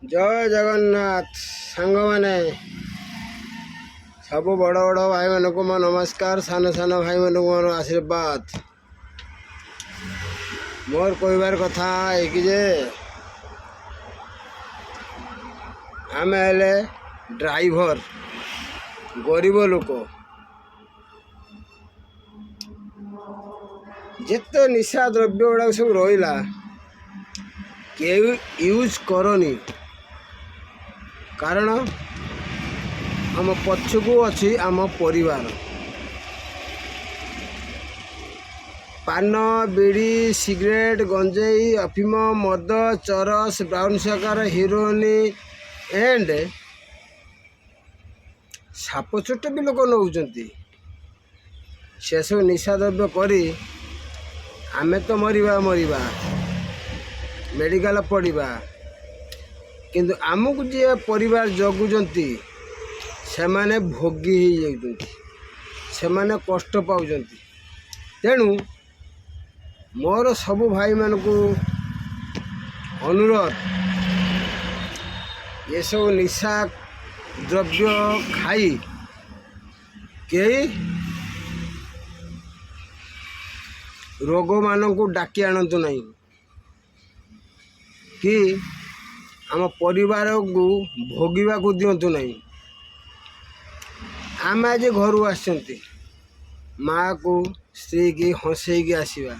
जय जगन्नाथ सांग माने सब बड़ बड़ भाई मान को मो नमस्कार। सान सान भाई मान को मोर आशीर्वाद। मोर कहबार कथा है कि जे आम हेले ड्राइवर गरीब लोक जिते निशा द्रव्य गुड़ा सब रहा के यूज करनी कारण आम पछकू अच्छी आम परिवार पान बीड़ी सिगरेट गंजेई अफिम मद चरस ब्राउन सकार हिरोइन एंड साप चोट भी लोक नौ से सब निशा द्रव्य करी आमे तो मरिबा मरिबा मेडिकल पड़िबा किंतु आमको जी परिवार जगुचंती से माने भोगी हो जाती से माने कष्ट पाउचंती। तेणु मोर सबु भाई मान को अनुरोध ये सब निशा द्रव्य खाई कई रोग मान को डाकी आणतु नहीं कि आम परिवार को भोगवा को दिंतु नहीं। आम आज घर आसती माँ को स्त्री की हंसैकी आसवा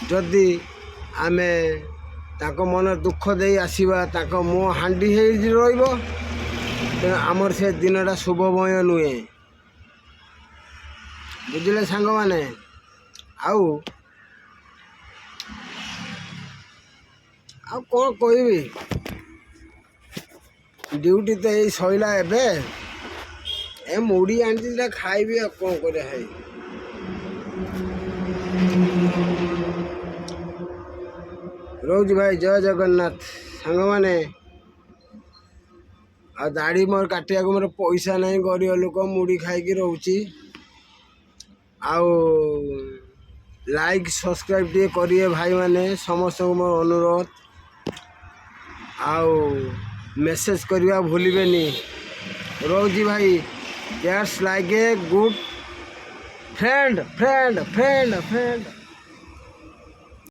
जदि आम मन दुख दे आसवा मुँह हांडी रमर से दिनटा शुभमय नुहे बुझे सांग मैंने आउ कौन कहबी ड्यूटी तो यही सैला एबे ए मुड़ी आनी खाइबी आ कौन करे है रोज भाई जय जगन्नाथ सांग माने आ दाढ़ी मोर काटिया को मोर पैसा नहीं गरीब लोक मुड़ी खाई रोची आउ लाइक सब्सक्राइब टे करिए भाई माने समस्त मोर अनुरोध आउ मेसेज करवा भूलिबेनी रोजी भाई that's like a good friend friend friend friend.